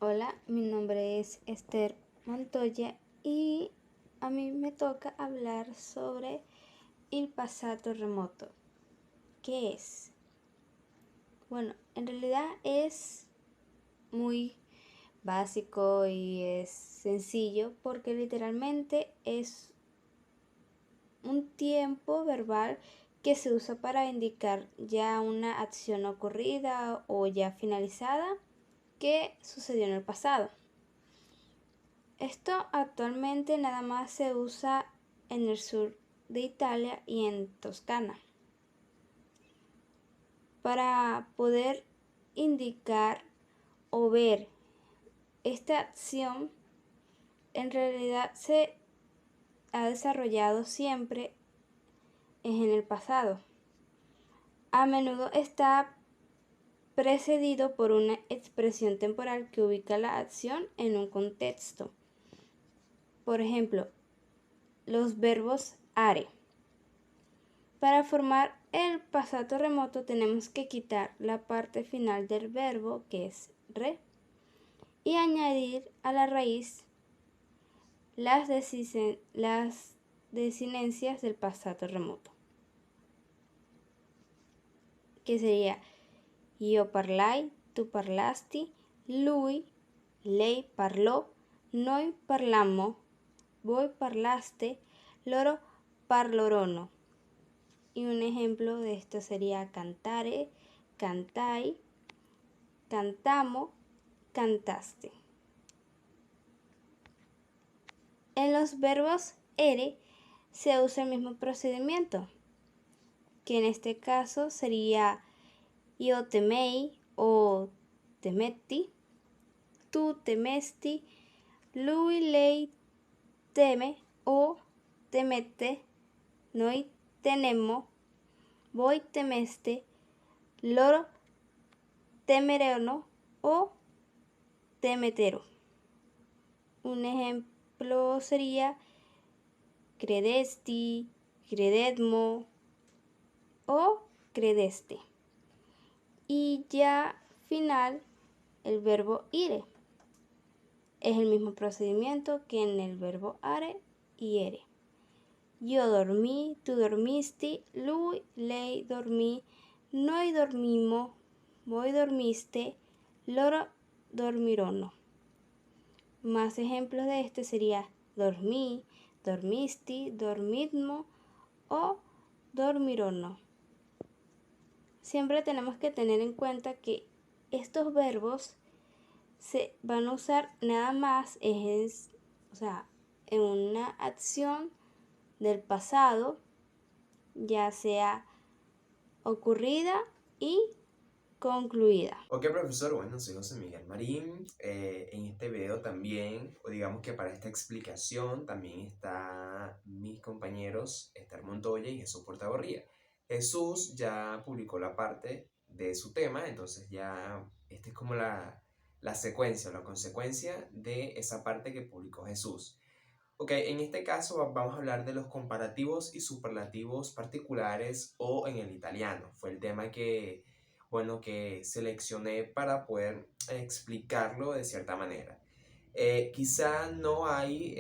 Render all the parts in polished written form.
Hola, mi nombre es Esther Montoya y a mí me toca hablar sobre el pasado remoto. ¿Qué es? Bueno, en realidad es muy básico y es sencillo porque literalmente es un tiempo verbal que se usa para indicar ya una acción ocurrida o ya finalizada que sucedió en el pasado. Esto actualmente nada más se usa en el sur de Italia y en Toscana para poder indicar o ver esta acción. En realidad se ha desarrollado siempre en el pasado. A menudo está precedido por una expresión temporal que ubica la acción en un contexto. Por ejemplo, los verbos are. Para formar el pasado remoto tenemos que quitar la parte final del verbo, que es re, y añadir a la raíz las desinencias del pasado remoto, que sería io parlai, tu parlasti, lui, lei parlò, noi parlammo, voi parlaste, loro parlorono. Y un ejemplo de esto sería cantare, cantai, cantamo, cantaste. En los verbos ere se usa el mismo procedimiento, que en este caso sería io temei o temetti, tu temesti, lui lei teme o temette, noi tememmo, voi temeste, loro temerono o temetero. Un ejemplo sería credesti, crededmo o credeste. Y ya final el verbo ire. Es el mismo procedimiento que en el verbo are y ere. Io dormí, tu dormisti, lui, lei dormí, noi dormimmo, voi dormiste, loro dormirono. Más ejemplos de este sería dormí, dormisti, dormidmo o dormirono. Siempre tenemos que tener en cuenta que estos verbos se van a usar nada más en una acción del pasado, ya sea ocurrida y concluida. Ok, profesor, bueno, soy José Miguel Marín. En este video también, o digamos que para esta explicación, también están mis compañeros Esther Montoya y Jesús Portaborría. Jesús ya publicó la parte de su tema, entonces ya esta es como la secuencia o la consecuencia de esa parte que publicó Jesús. Ok, en este caso vamos a hablar de los comparativos y superlativos particulares o en el italiano. Fue el tema que seleccioné para poder explicarlo de cierta manera. Quizá no hay,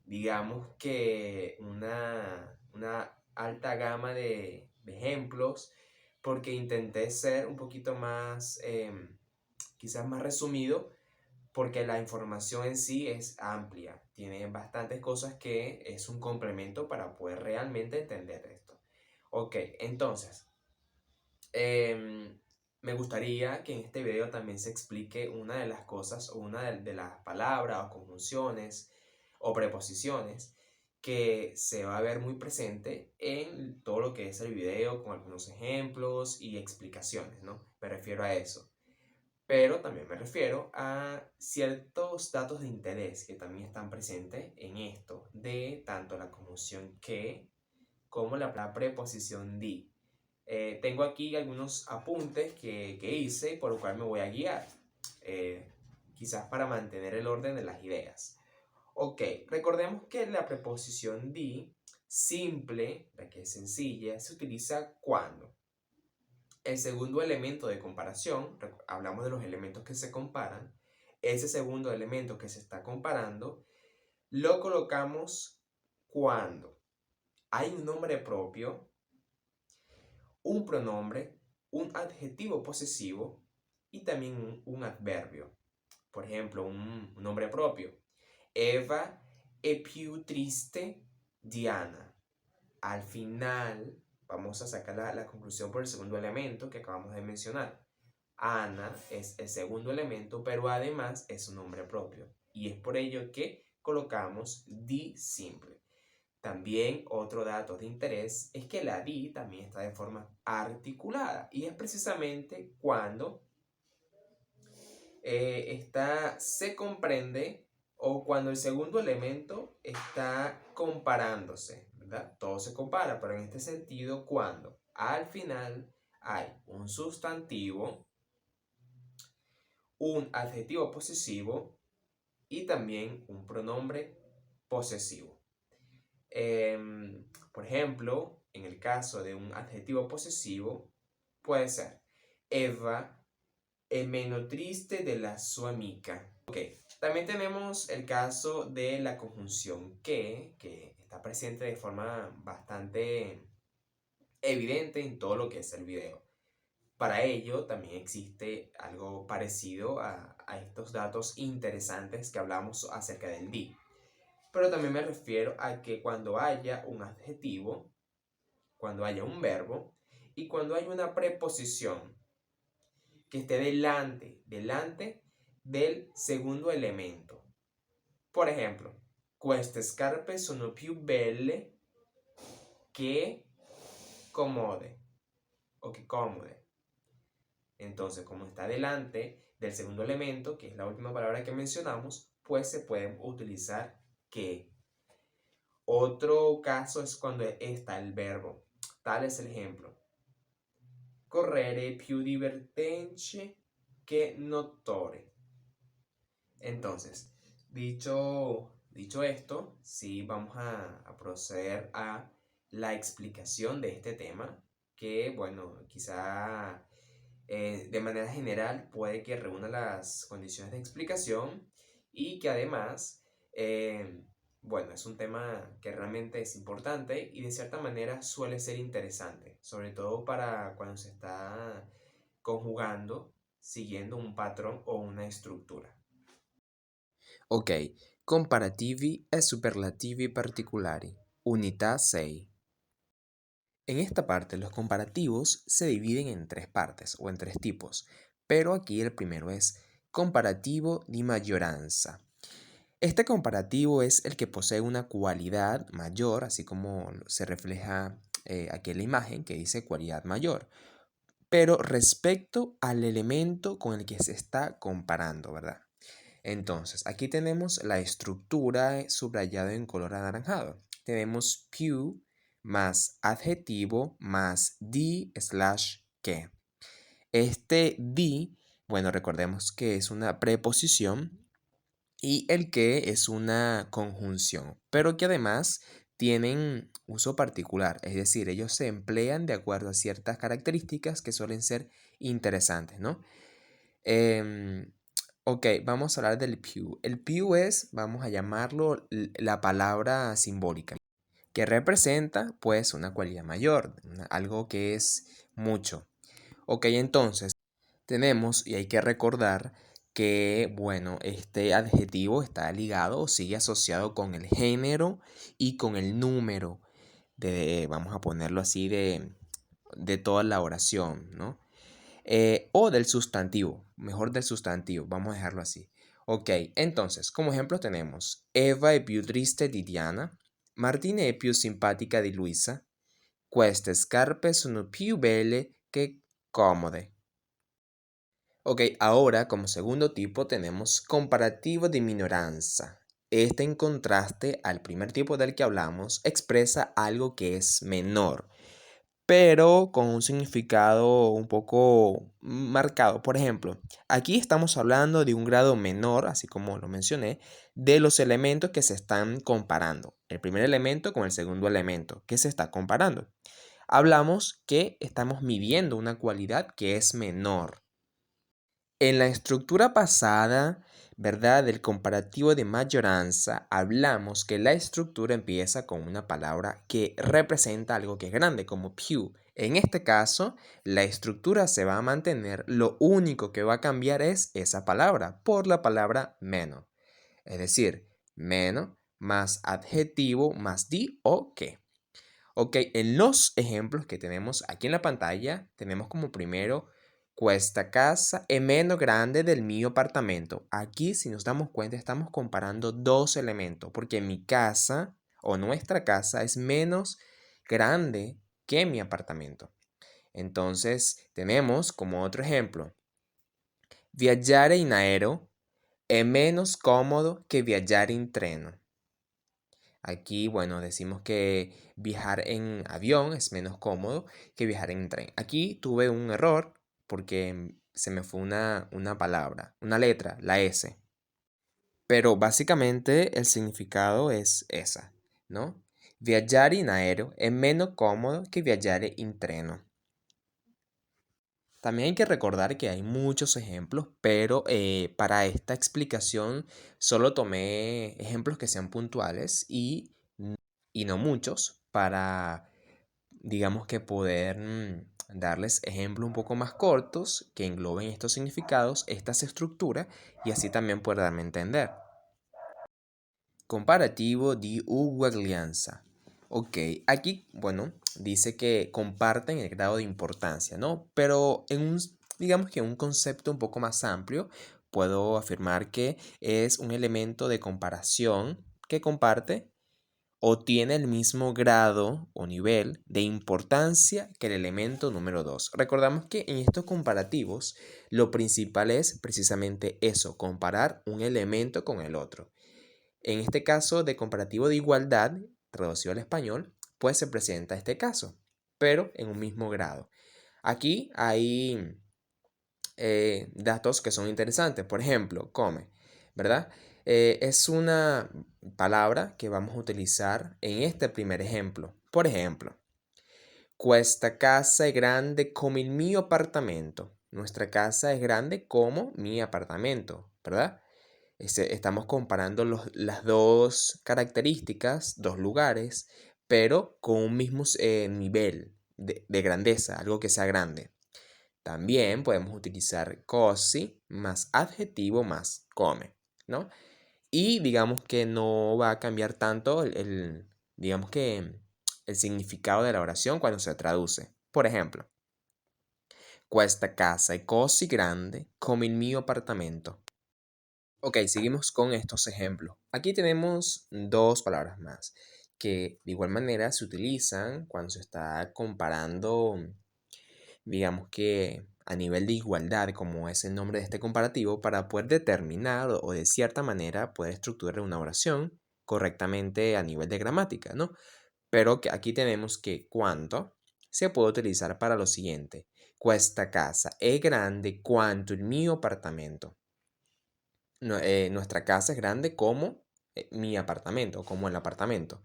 digamos que una alta gama de ejemplos, porque intenté ser un poquito más, quizás más resumido, porque la información en sí es amplia, tiene bastantes cosas que es un complemento para poder realmente entender esto. Ok, entonces, em, me gustaría que en este video también se explique una de las cosas o una de las palabras o conjunciones o preposiciones que se va a ver muy presente en todo lo que es el video con algunos ejemplos y explicaciones, ¿no? Me refiero a eso. Pero también me refiero a ciertos datos de interés que también están presentes en esto, de tanto la conjunción que como la preposición di. Tengo aquí algunos apuntes que hice, por lo cual me voy a guiar, eh, quizás para mantener el orden de las ideas. Ok, recordemos que la preposición di, simple, la que es sencilla, se utiliza cuando el segundo elemento de comparación, hablamos de los elementos que se comparan, ese segundo elemento que se está comparando, lo colocamos cuando hay un nombre propio, un pronombre, un adjetivo posesivo y también un adverbio. Por ejemplo, un nombre propio. Eva è più triste di Anna. Al final, vamos a sacar la conclusión por el segundo elemento que acabamos de mencionar. Ana es el segundo elemento, pero además es un nombre propio. Y es por ello que colocamos di simple. También otro dato de interés es que la di también está de forma articulada. Y es precisamente cuando se comprende o cuando el segundo elemento está comparándose, ¿verdad? Todo se compara, pero en este sentido, cuando al final hay un sustantivo, un adjetivo posesivo y también un pronombre posesivo. Por ejemplo, en el caso de un adjetivo posesivo, puede ser Eva è meno triste della sua amica. Ok, también tenemos el caso de la conjunción que está presente de forma bastante evidente en todo lo que es el video. Para ello también existe algo parecido a estos datos interesantes que hablamos acerca del di. Pero también me refiero a que cuando haya un adjetivo, cuando haya un verbo y cuando haya una preposición que esté delante del segundo elemento. Por ejemplo, queste scarpe sono più belle che comode o que cómode. Entonces, como está delante del segundo elemento, que es la última palabra que mencionamos, pues se puede utilizar que. Otro caso es cuando está el verbo. Tal es el ejemplo. Correre più divertente che nottore. Entonces, dicho esto, sí vamos a proceder a la explicación de este tema, que bueno, quizá de manera general puede que reúna las condiciones de explicación y que además, bueno, es un tema que realmente es importante y de cierta manera suele ser interesante, sobre todo para cuando se está conjugando siguiendo un patrón o una estructura. Ok, comparativi e superlativi particolari, unità 6. En esta parte los comparativos se dividen en tres partes o en tres tipos, pero aquí el primero es comparativo di maggioranza. Este comparativo es el que posee una cualidad mayor, así como se refleja aquí en la imagen que dice cualidad mayor, pero respecto al elemento con el que se está comparando, ¿verdad? Entonces, aquí tenemos la estructura subrayada en color anaranjado. Tenemos più más adjetivo más di slash que. Este di, bueno, recordemos que es una preposición y el que es una conjunción, pero que además tienen uso particular, es decir, ellos se emplean de acuerdo a ciertas características que suelen ser interesantes, ¿no? Ok, vamos a hablar del più. El più es, vamos a llamarlo, la palabra simbólica, que representa pues una cualidad mayor, algo que es mucho. Ok, entonces tenemos, y hay que recordar que, bueno, este adjetivo está ligado o sigue asociado con el género y con el número vamos a ponerlo así, de toda la oración, ¿no? O del sustantivo, mejor del sustantivo, vamos a dejarlo así. Ok, entonces, como ejemplo tenemos Eva è più triste di Diana, Martina è più simpatica di Luisa, queste scarpe sono più belle che comode. Ok, ahora como segundo tipo tenemos comparativo de minoranza. Este en contraste al primer tipo del que hablamos expresa algo que es menor, pero con un significado un poco marcado. Por ejemplo, aquí estamos hablando de un grado menor, así como lo mencioné, de los elementos que se están comparando. El primer elemento con el segundo elemento que se está comparando. Hablamos que estamos midiendo una cualidad que es menor. En la estructura pasada, ¿verdad? Del comparativo de mayoranza, hablamos que la estructura empieza con una palabra que representa algo que es grande, como pew. En este caso, la estructura se va a mantener, lo único que va a cambiar es esa palabra por la palabra menos. Es decir, menos más adjetivo más di o que. Ok, en los ejemplos que tenemos aquí en la pantalla, tenemos como primero, cuesta casa es menos grande del mi apartamento. Aquí, si nos damos cuenta, estamos comparando dos elementos, porque mi casa o nuestra casa es menos grande que mi apartamento. Entonces, tenemos como otro ejemplo, viaggiare in aereo es menos cómodo que viajar en tren. Aquí, bueno, decimos que viajar en avión es menos cómodo que viajar en tren. Aquí tuve un error porque se me fue una palabra, una letra, la S. Pero básicamente el significado es esa, ¿no? Viajar en aereo es menos cómodo que viajar en treno. También hay que recordar que hay muchos ejemplos, pero para esta explicación solo tomé ejemplos que sean puntuales y no muchos para, digamos que poder darles ejemplos un poco más cortos que engloben estos significados, estas estructuras y así también poder darme a entender. Comparativo de uguaglianza. Ok, aquí, bueno, dice que comparten el grado de importancia, ¿no? Pero digamos que en un concepto un poco más amplio, puedo afirmar que es un elemento de comparación que comparte o tiene el mismo grado o nivel de importancia que el elemento número 2. Recordamos que en estos comparativos lo principal es precisamente eso, comparar un elemento con el otro. En este caso de comparativo de igualdad, traducido al español, pues se presenta este caso, pero en un mismo grado. Aquí hay datos que son interesantes. Por ejemplo, come, ¿verdad? Es una palabra que vamos a utilizar en este primer ejemplo. Por ejemplo, questa casa es grande como el mi apartamento. Nuestra casa es grande como mi apartamento, ¿verdad? Estamos comparando las dos características, dos lugares, pero con un mismo nivel de grandeza, algo que sea grande. También podemos utilizar così más adjetivo más come, ¿no? Y digamos que no va a cambiar tanto digamos que el significado de la oración cuando se traduce. Por ejemplo, questa casa è così grande come il mio appartamento. Ok, seguimos con estos ejemplos. Aquí tenemos dos palabras más que de igual manera se utilizan cuando se está comparando, digamos que a nivel de igualdad, como es el nombre de este comparativo, para poder determinar o de cierta manera poder estructurar una oración correctamente a nivel de gramática, ¿no? Pero que aquí tenemos que cuánto se puede utilizar para lo siguiente. Questa casa è grande quanto il mio appartamento. Nuestra casa es grande como mi apartamento, como el apartamento.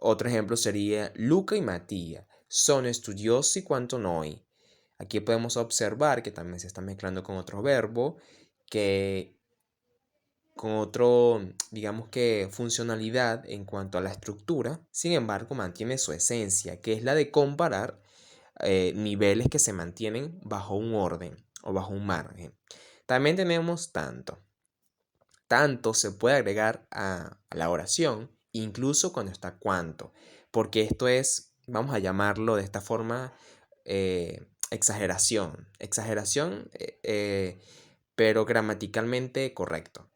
Otro ejemplo sería Luca y Matías son estudiosi quanto noi. Aquí podemos observar que también se está mezclando con otro verbo, que con otro, digamos que funcionalidad en cuanto a la estructura, sin embargo mantiene su esencia, que es la de comparar niveles que se mantienen bajo un orden o bajo un margen. También tenemos tanto. Tanto se puede agregar a la oración, incluso cuando está cuanto, porque esto es, vamos a llamarlo de esta forma, exageración. Exageración, pero gramaticalmente correcto.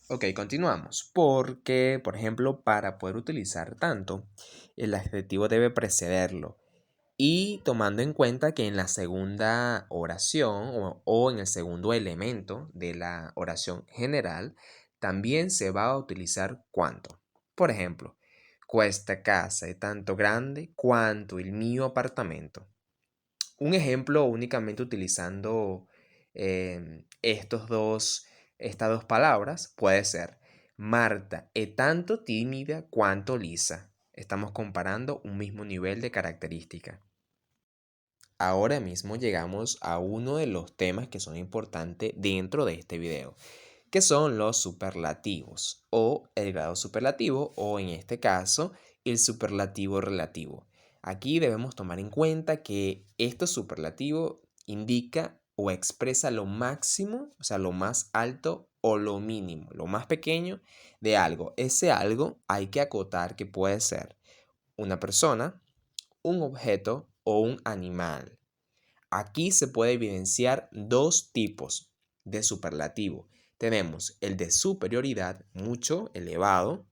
Ok, continuamos. Porque, por ejemplo, para poder utilizar tanto, el adjetivo debe precederlo. Y tomando en cuenta que en la segunda oración o en el segundo elemento de la oración general, también se va a utilizar cuanto. Por ejemplo, questa casa es tanto grande cuanto el mío apartamento. Un ejemplo únicamente utilizando estas dos palabras puede ser Marta es tanto tímida cuanto Lisa. Estamos comparando un mismo nivel de característica. ahora mismo llegamos a uno de los temas que son importantes dentro de este video, que son los superlativos o el grado superlativo o en este caso el superlativo relativo. Aquí debemos tomar en cuenta que este superlativo indica o expresa lo máximo, o sea, lo más alto o lo mínimo, lo más pequeño de algo. Ese algo hay que acotar que puede ser una persona, un objeto o un animal. Aquí se puede evidenciar dos tipos de superlativo. Tenemos el de superioridad, mucho, elevado,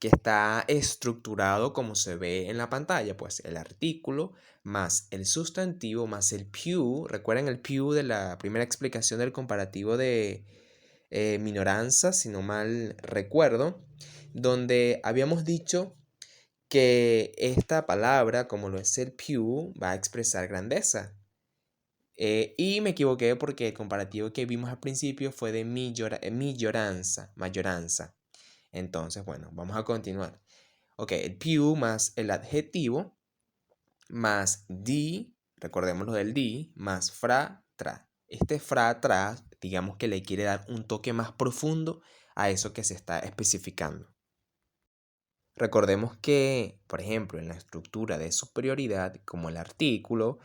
que está estructurado como se ve en la pantalla, pues el artículo más el sustantivo más el più. ¿Recuerdan el più de la primera explicación del comparativo de minoranza, si no mal recuerdo, donde habíamos dicho que esta palabra, como lo es el più, va a expresar grandeza? Y me equivoqué porque el comparativo que vimos al principio fue de mayoranza. Entonces, bueno, vamos a continuar. Ok, el più más el adjetivo más di, recordemos lo del di, más fra, tra. Este fra, tra, digamos que le quiere dar un toque más profundo a eso que se está especificando. Recordemos que, por ejemplo, en la estructura de superioridad, como el artículo,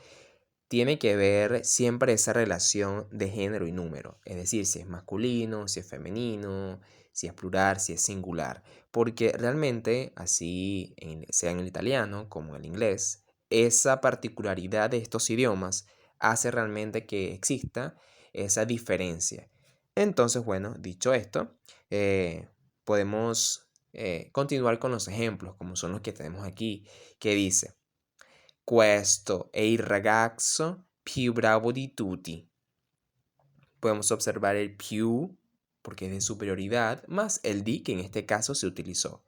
tiene que ver siempre esa relación de género y número, es decir, si es masculino, si es femenino, si es plural, si es singular, porque realmente, así sea en el italiano como en el inglés, esa particularidad de estos idiomas hace realmente que exista esa diferencia. Entonces, bueno, dicho esto, podemos continuar con los ejemplos, como son los que tenemos aquí, que dice: Questo è il ragazzo più bravo di tutti. Podemos observar el più, porque es de superioridad, más el di, que en este caso se utilizó.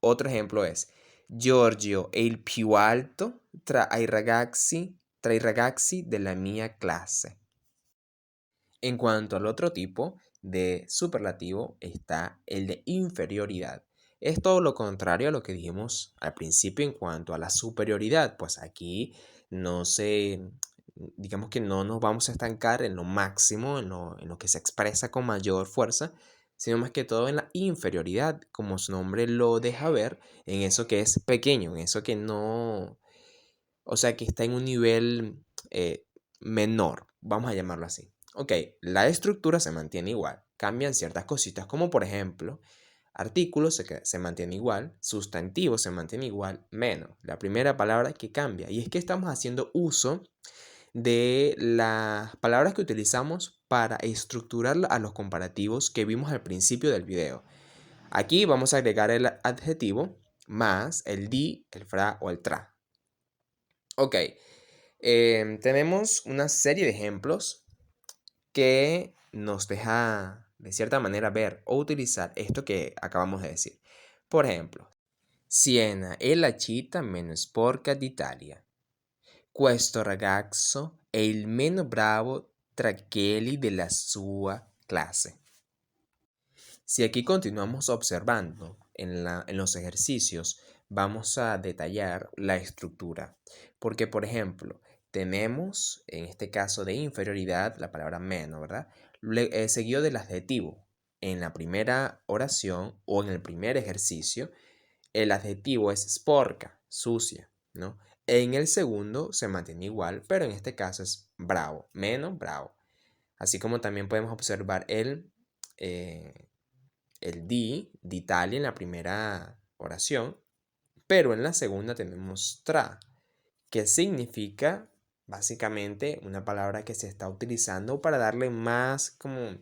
Otro ejemplo es: Giorgio è il più alto tra i ragazzi della mia clase. En cuanto al otro tipo de superlativo está el de inferioridad. Es todo lo contrario a lo que dijimos al principio en cuanto a la superioridad, pues aquí no se, digamos que no nos vamos a estancar en lo máximo, en lo que se expresa con mayor fuerza, sino más que todo en la inferioridad, como su nombre lo deja ver, en eso que es pequeño, en eso que no, o sea, que está en un nivel menor, vamos a llamarlo así. Ok, la estructura se mantiene igual, cambian ciertas cositas, como por ejemplo, artículos se mantiene igual, sustantivo se mantiene igual, menos, la primera palabra que cambia. Y es que estamos haciendo uso de las palabras que utilizamos para estructurar a los comparativos que vimos al principio del video. Aquí vamos a agregar el adjetivo más el di, el fra o el tra. Ok, tenemos una serie de ejemplos que nos deja de cierta manera ver o utilizar esto que acabamos de decir. Por ejemplo, Siena è la città meno sporca d'Italia. Questo ragazzo è il meno bravo tra quelli della sua clase. Si aquí continuamos observando en los ejercicios, vamos a detallar la estructura. Porque, por ejemplo, tenemos en este caso de inferioridad la palabra menos, ¿verdad? Seguido del adjetivo. En la primera oración o en el primer ejercicio, el adjetivo es sporca, sucia, ¿no? En el segundo se mantiene igual, pero en este caso es bravo, menos bravo. Así como también podemos observar el di de Italia en la primera oración, pero en la segunda tenemos tra, que significa básicamente una palabra que se está utilizando para darle más como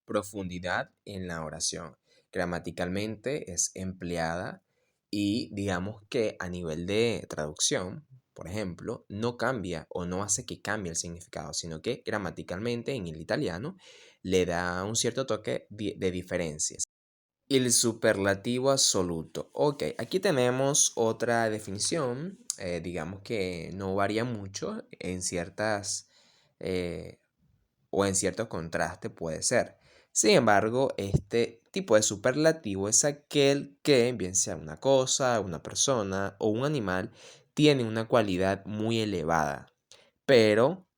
profundidad en la oración. Gramaticalmente es empleada y digamos que a nivel de traducción, por ejemplo, no cambia o no hace que cambie el significado, sino que gramaticalmente en el italiano le da un cierto toque de diferencias. El superlativo absoluto. Ok, aquí tenemos otra definición. Digamos que no varía mucho en ciertas o en cierto contraste puede ser. Sin embargo, este tipo de superlativo es aquel que, bien sea una cosa, una persona o un animal, tiene una cualidad muy elevada.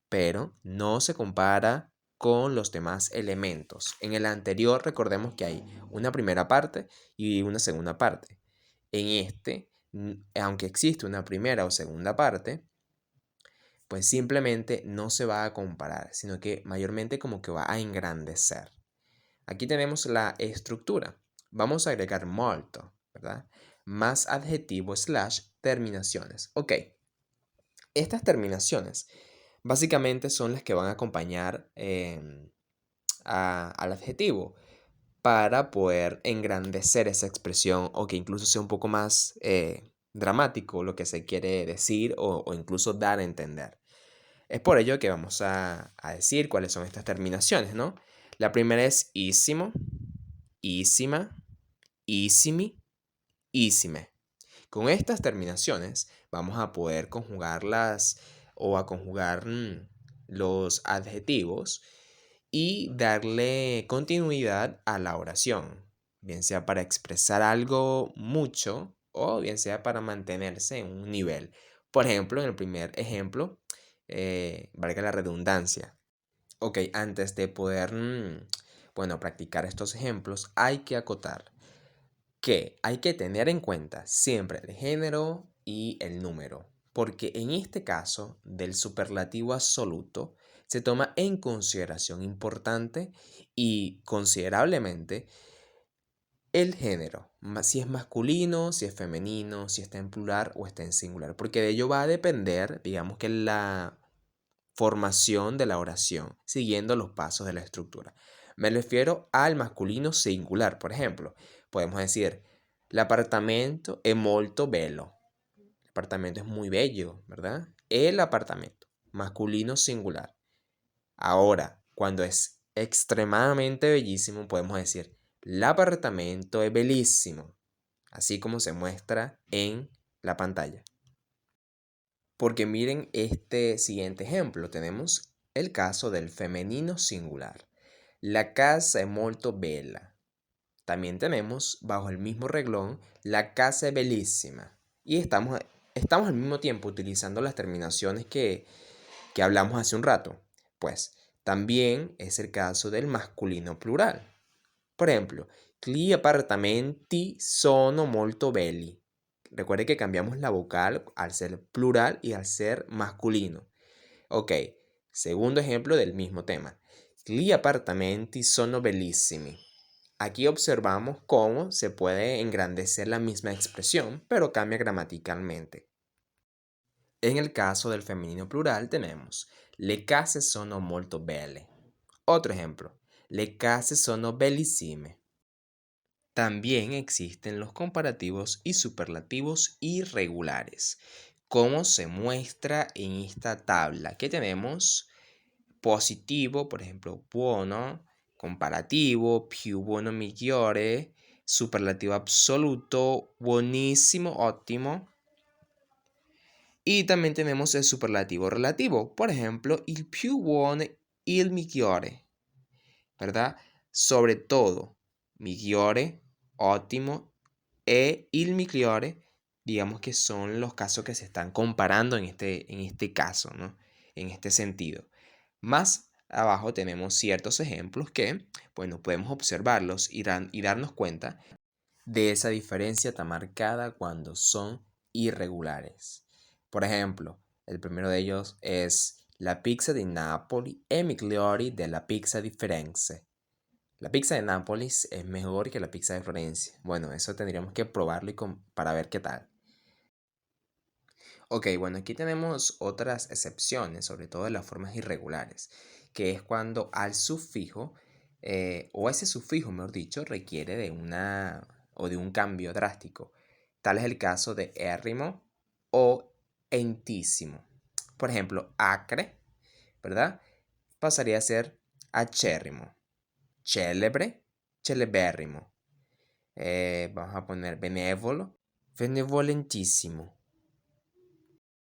pero no se compara con los demás elementos. En el anterior recordemos que hay una primera parte y una segunda parte. En este, aunque existe una primera o segunda parte, pues simplemente no se va a comparar, sino que mayormente como que va a engrandecer. Aquí tenemos la estructura. Vamos a agregar molto, ¿verdad? Más adjetivo / terminaciones. Ok, estas terminaciones básicamente son las que van a acompañar al adjetivo para poder engrandecer esa expresión o que incluso sea un poco más dramático lo que se quiere decir o incluso dar a entender. Es por ello que vamos a decir cuáles son estas terminaciones, ¿no? La primera es ísimo, ísima, ísimi, ísime. Con estas terminaciones vamos a poder conjugarlas o a conjugar los adjetivos y darle continuidad a la oración, bien sea para expresar algo mucho o bien sea para mantenerse en un nivel. Por ejemplo, en el primer ejemplo, valga la redundancia. Ok, antes de poder, practicar estos ejemplos, hay que acotar que hay que tener en cuenta siempre el género y el número, porque en este caso del superlativo absoluto se toma en consideración importante y considerablemente el género, si es masculino, si es femenino, si está en plural o está en singular, porque de ello va a depender, digamos que la formación de la oración, siguiendo los pasos de la estructura. Me refiero al masculino singular, por ejemplo. Podemos decir, l'apartamento è molto bello. El apartamento es muy bello, ¿verdad? El apartamento, masculino singular. Ahora, cuando es extremadamente bellísimo, podemos decir, l'apartamento è bellissimo, así como se muestra en la pantalla. Porque miren este siguiente ejemplo. Tenemos el caso del femenino singular. La casa è molto bella. También tenemos bajo el mismo reglón la casa è bellissima. Y estamos al mismo tiempo utilizando las terminaciones que hablamos hace un rato. Pues también es el caso del masculino plural. Por ejemplo, gli appartamenti sono molto belli. Recuerde que cambiamos la vocal al ser plural y al ser masculino. Ok, segundo ejemplo del mismo tema. Gli appartamenti sono bellissimi. Aquí observamos cómo se puede engrandecer la misma expresión, pero cambia gramaticalmente. En el caso del femenino plural tenemos le case sono molto belle. Otro ejemplo, le case sono bellissime. También existen los comparativos y superlativos irregulares, como se muestra en esta tabla que tenemos positivo, por ejemplo, buono, comparativo, più buono migliore, superlativo absoluto, buonissimo, óttimo. Y también tenemos el superlativo relativo, por ejemplo, il più buono, il migliore, ¿verdad? Sobre todo, migliore, ótimo, il migliore, digamos que son los casos que se están comparando en este caso, ¿no? En este sentido. Más abajo tenemos ciertos ejemplos que, bueno, podemos observarlos y darnos cuenta de esa diferencia tan marcada cuando son irregulares. Por ejemplo, el primero de ellos es la pizza di Napoli è migliore della pizza di Firenze. La pizza de Nápoles es mejor que la pizza de Florencia. Bueno, eso tendríamos que probarlo para ver qué tal. Ok, bueno, aquí tenemos otras excepciones, sobre todo de las formas irregulares, que es cuando al sufijo, o ese sufijo, mejor dicho, requiere de de un cambio drástico. Tal es el caso de érrimo o entísimo. Por ejemplo, acre, ¿verdad? Pasaría a ser acérrimo. Célebre, celebérrimo. Vamos a poner benévolo, benevolentissimo.